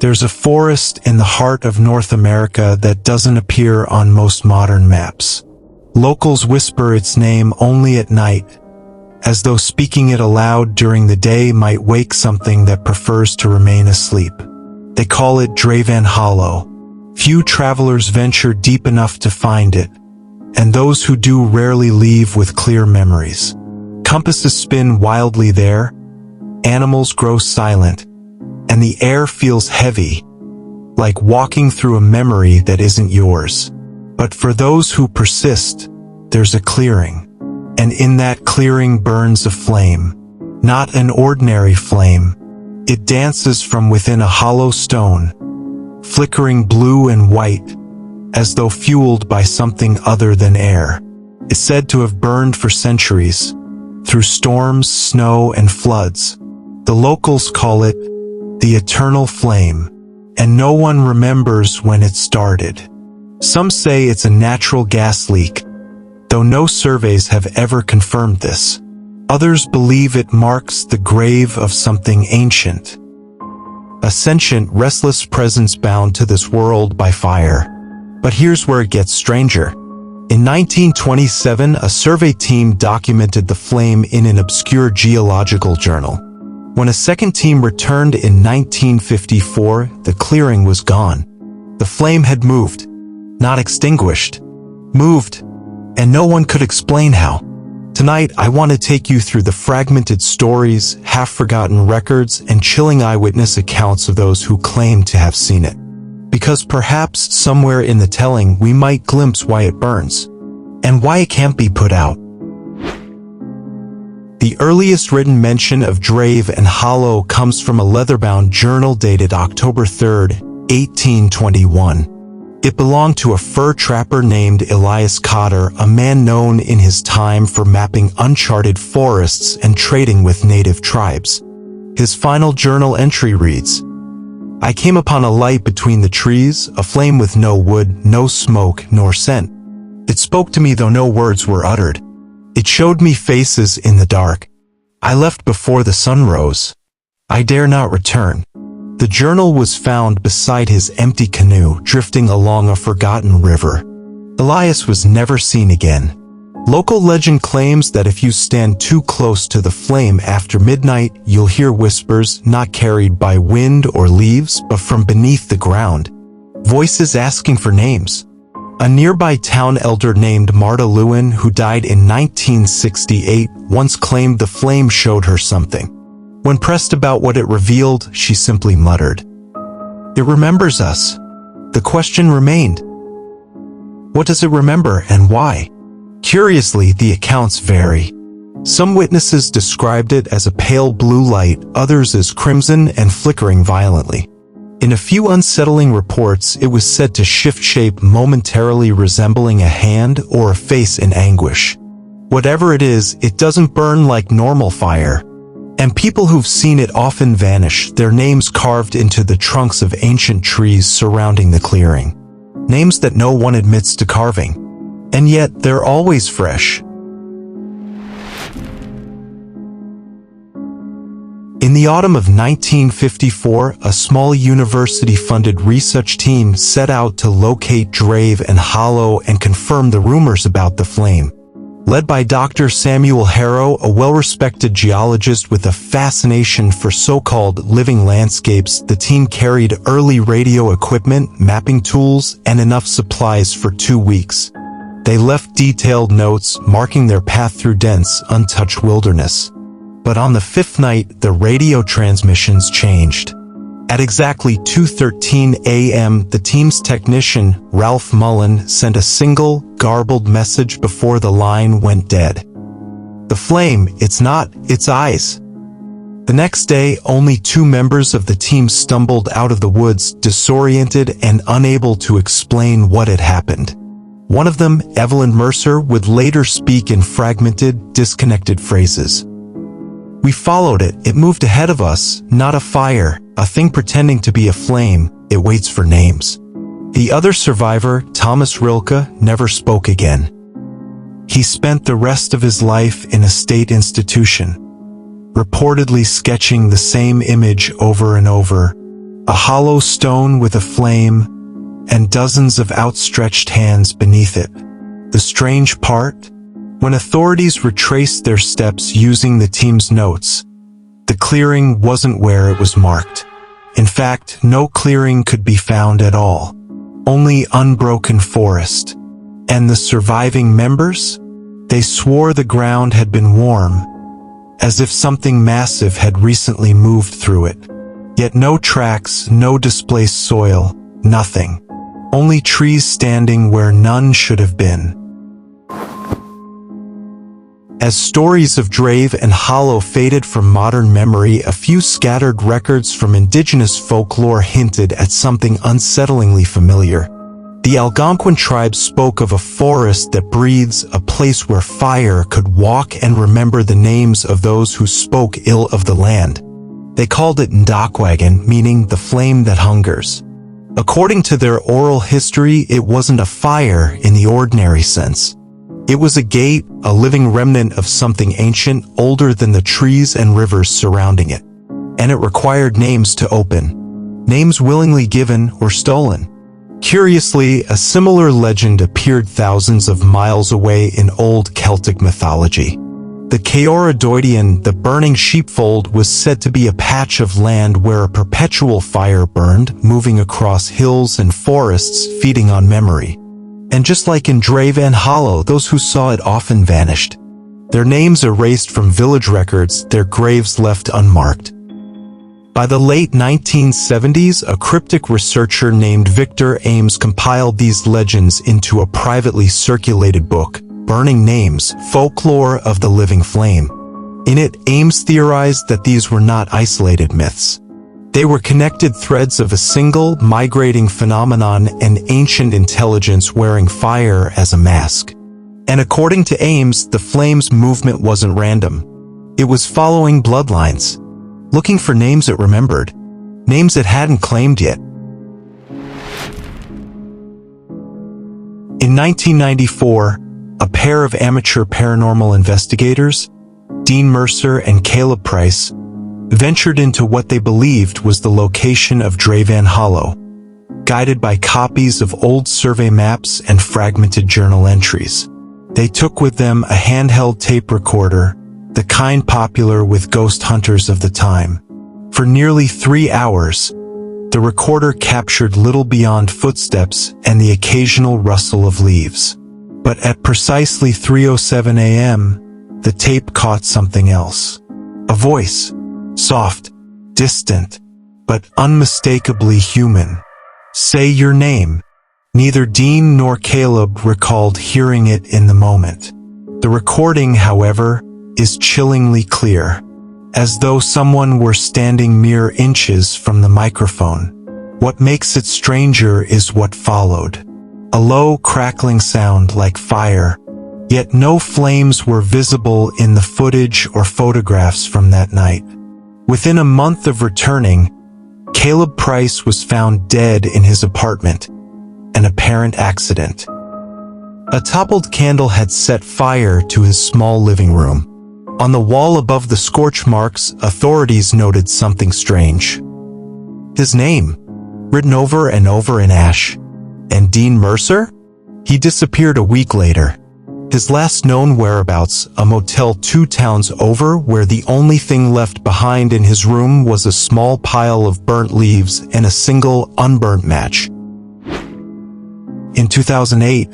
There's a forest in the heart of North America that doesn't appear on most modern maps. Locals whisper its name only at night, as though speaking it aloud during the day might wake something that prefers to remain asleep. They call it Draven Hollow. Few travelers venture deep enough to find it, and those who do rarely leave with clear memories. Compasses spin wildly there, animals grow silent, and the air feels heavy, like walking through a memory that isn't yours. But for those who persist, there's a clearing. And in that clearing burns a flame. Not an ordinary flame. It dances from within a hollow stone, flickering blue and white, as though fueled by something other than air. It's said to have burned for centuries, through storms, snow, and floods. The locals call it the eternal flame, and no one remembers when it started. Some say it's a natural gas leak, though no surveys have ever confirmed this. Others believe it marks the grave of something ancient, a sentient, restless presence bound to this world by fire. But here's where it gets stranger. In 1927, a survey team documented the flame in an obscure geological journal. When a second team returned in 1954, the clearing was gone. The flame had moved, not extinguished. Moved, and no one could explain how. Tonight, I want to take you through the fragmented stories, half-forgotten records, and chilling eyewitness accounts of those who claim to have seen it. Because perhaps somewhere in the telling we might glimpse why it burns, and why it can't be put out. The earliest written mention of Draven Hollow comes from a leather-bound journal dated October 3, 1821. It belonged to a fur trapper named Elias Cotter, a man known in his time for mapping uncharted forests and trading with native tribes. His final journal entry reads, "I came upon a light between the trees, a flame with no wood, no smoke, nor scent. It spoke to me though no words were uttered. It showed me faces in the dark. I left before the sun rose. I dare not return." The journal was found beside his empty canoe, drifting along a forgotten river. Elias was never seen again. Local legend claims that if you stand too close to the flame after midnight, you'll hear whispers not carried by wind or leaves, but from beneath the ground. Voices asking for names. A nearby town elder named Marta Lewin, who died in 1968, once claimed the flame showed her something. When pressed about what it revealed, she simply muttered, "It remembers us." The question remained, what does it remember and why? Curiously, the accounts vary. Some witnesses described it as a pale blue light, others as crimson and flickering violently. In a few unsettling reports, it was said to shift shape, momentarily resembling a hand or a face in anguish. Whatever it is, it doesn't burn like normal fire. And people who've seen it often vanish, their names carved into the trunks of ancient trees surrounding the clearing. Names that no one admits to carving. And yet, they're always fresh. In the autumn of 1954, a small university-funded research team set out to locate Draven Hollow and confirm the rumors about the flame. Led by Dr. Samuel Harrow, a well-respected geologist with a fascination for so-called living landscapes, the team carried early radio equipment, mapping tools, and enough supplies for 2 weeks. They left detailed notes marking their path through dense, untouched wilderness. But on the 5th night, the radio transmissions changed. At exactly 2:13 a.m., the team's technician, Ralph Mullen, sent a single, garbled message before the line went dead. "The flame, it's not, it's eyes." The next day, only 2 members of the team stumbled out of the woods, disoriented and unable to explain what had happened. One of them, Evelyn Mercer, would later speak in fragmented, disconnected phrases. "We followed it. It moved ahead of us, not a fire, a thing pretending to be a flame. It waits for names." The other survivor, Thomas Rilke, never spoke again. He spent the rest of his life in a state institution, reportedly sketching the same image over and over, a hollow stone with a flame, and dozens of outstretched hands beneath it. The strange part? When authorities retraced their steps using the team's notes, the clearing wasn't where it was marked. In fact, no clearing could be found at all. Only unbroken forest. And the surviving members? They swore the ground had been warm, as if something massive had recently moved through it. Yet no tracks, no displaced soil, nothing. Only trees standing where none should have been. As stories of Drave and Hollow faded from modern memory, a few scattered records from indigenous folklore hinted at something unsettlingly familiar. The Algonquin tribe spoke of a forest that breathes, a place where fire could walk and remember the names of those who spoke ill of the land. They called it Ndakwagan, meaning the flame that hungers. According to their oral history, it wasn't a fire in the ordinary sense. It was a gate, a living remnant of something ancient, older than the trees and rivers surrounding it. And it required names to open. Names willingly given or stolen. Curiously, a similar legend appeared thousands of miles away in old Celtic mythology. The Caeoradoidian, the burning sheepfold, was said to be a patch of land where a perpetual fire burned, moving across hills and forests, feeding on memory. And just like in Drave and Hollow, those who saw it often vanished. Their names erased from village records, their graves left unmarked. By the late 1970s, a cryptic researcher named Victor Ames compiled these legends into a privately circulated book, Burning Names, Folklore of the Living Flame. In it, Ames theorized that these were not isolated myths. They were connected threads of a single, migrating phenomenon, an ancient intelligence wearing fire as a mask. And according to Ames, the flame's movement wasn't random. It was following bloodlines, looking for names it remembered, names it hadn't claimed yet. In 1994, a pair of amateur paranormal investigators, Dean Mercer and Caleb Price, ventured into what they believed was the location of Drave and Hollow, guided by copies of old survey maps and fragmented journal entries. They took with them a handheld tape recorder, the kind popular with ghost hunters of the time. For nearly 3 hours, the recorder captured little beyond footsteps and the occasional rustle of leaves. But at precisely 3:07 a.m., the tape caught something else. A voice. Soft, distant, but unmistakably human. Say your name. Neither Dean nor Caleb recalled hearing it in the moment. The recording, however, is chillingly clear, as though someone were standing mere inches from the microphone. What makes it stranger is what followed. A low, crackling sound like fire, yet no flames were visible in the footage or photographs from that night. Within a month of returning, Caleb Price was found dead in his apartment, an apparent accident. A toppled candle had set fire to his small living room. On the wall above the scorch marks, authorities noted something strange. His name, written over and over in ash. And Dean Mercer? He disappeared a week later. His last known whereabouts, a motel 2 towns over, where the only thing left behind in his room was a small pile of burnt leaves and a single unburnt match. In 2008,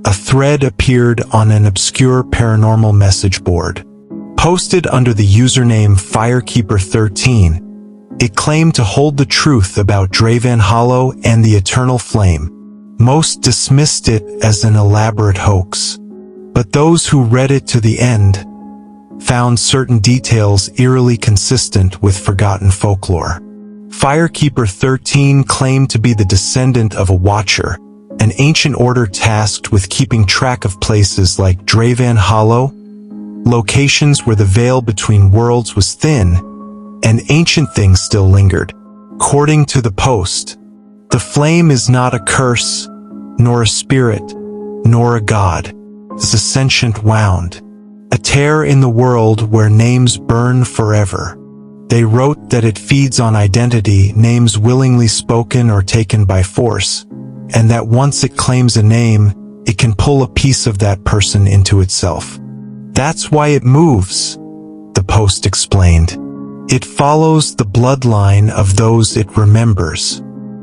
a thread appeared on an obscure paranormal message board. Posted under the username Firekeeper13, it claimed to hold the truth about Drave and Hollow and the Eternal Flame. Most dismissed it as an elaborate hoax. But those who read it to the end found certain details eerily consistent with forgotten folklore. Firekeeper13 claimed to be the descendant of a Watcher, an ancient order tasked with keeping track of places like Drave and Hollow, locations where the veil between worlds was thin, and ancient things still lingered. According to the post, the flame is not a curse, nor a spirit, nor a god. It's a sentient wound, a tear in the world where names burn forever. They wrote that it feeds on identity, names willingly spoken or taken by force, and that once it claims a name, it can pull a piece of that person into itself. That's why it moves, the post explained. It follows the bloodline of those it remembers.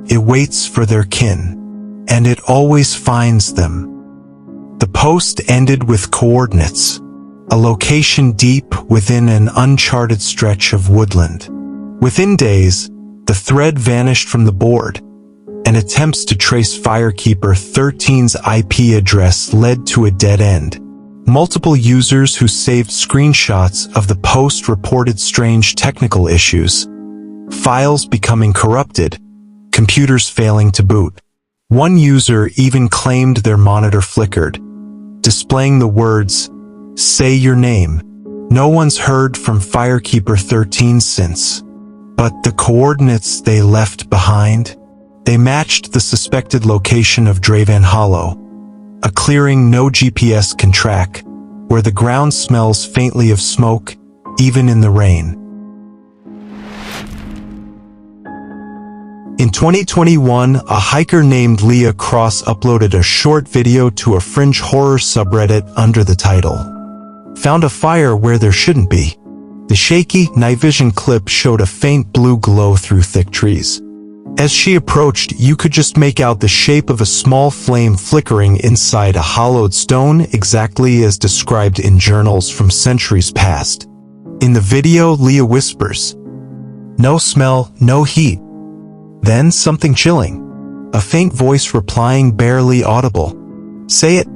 It waits for their kin, and it always finds them. The post ended with coordinates, a location deep within an uncharted stretch of woodland. Within days, the thread vanished from the board, and attempts to trace Firekeeper 13's IP address led to a dead end. Multiple users who saved screenshots of the post reported strange technical issues, files becoming corrupted, computers failing to boot. One user even claimed their monitor flickered, displaying the words, "Say your name." No one's heard from Firekeeper 13 since. But the coordinates they left behind? They matched the suspected location of Draven Hollow, a clearing no GPS can track, where the ground smells faintly of smoke, even in the rain. In 2021, a hiker named Leah Cross uploaded a short video to a fringe horror subreddit under the title, "Found a fire where there shouldn't be." The shaky, night vision clip showed a faint blue glow through thick trees. As she approached, you could just make out the shape of a small flame flickering inside a hollowed stone, exactly as described in journals from centuries past. In the video, Leah whispers, "No smell, no heat." Then something chilling. A faint voice replying, barely audible, "Say it."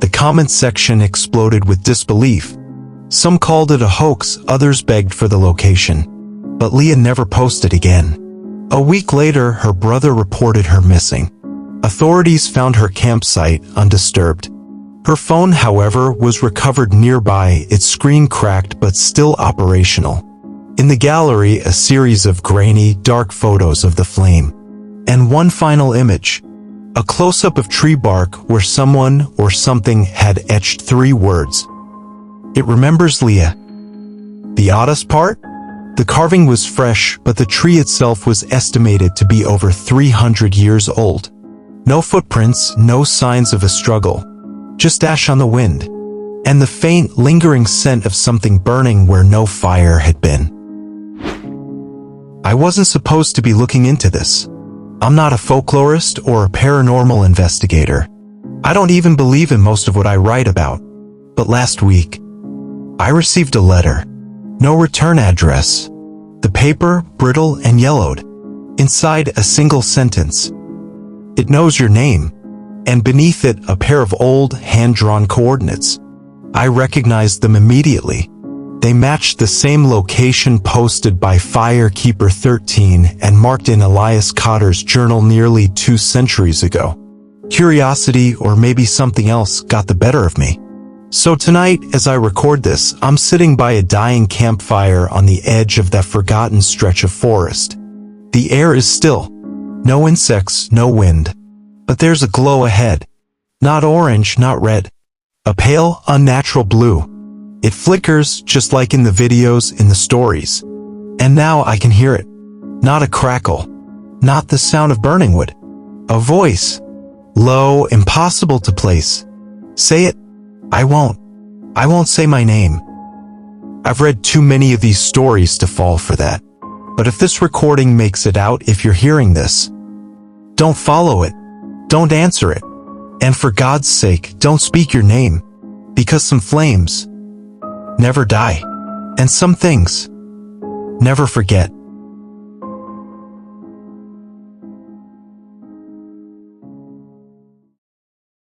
The comment section exploded with disbelief. Some called it a hoax, others begged for the location. But Leah never posted again. A week later, her brother reported her missing. Authorities found her campsite undisturbed. Her phone, however, was recovered nearby, its screen cracked but still operational. In the gallery, a series of grainy, dark photos of the flame. And one final image. A close-up of tree bark where someone or something had etched 3 words. "It remembers Leah." The oddest part? The carving was fresh, but the tree itself was estimated to be over 300 years old. No footprints, no signs of a struggle. Just ash on the wind. And the faint, lingering scent of something burning where no fire had been. I wasn't supposed to be looking into this. I'm not a folklorist or a paranormal investigator. I don't even believe in most of what I write about. But last week, I received a letter. No return address. The paper, brittle and yellowed. Inside, a single sentence. "It knows your name." And beneath it, a pair of old, hand-drawn coordinates. I recognized them immediately. They matched the same location posted by Firekeeper 13 and marked in Elias Cotter's journal nearly 2 centuries ago. Curiosity, or maybe something else, got the better of me. So tonight, as I record this, I'm sitting by a dying campfire on the edge of that forgotten stretch of forest. The air is still. No insects, no wind. But there's a glow ahead. Not orange, not red. A pale, unnatural blue. It flickers, just like in the videos, in the stories. And now I can hear it. Not a crackle. Not the sound of burning wood. A voice. Low, impossible to place. "Say it." I won't. I won't say my name. I've read too many of these stories to fall for that. But if this recording makes it out, if you're hearing this, don't follow it. Don't answer it. And for God's sake, don't speak your name. Because some flames never die. And some things never forget.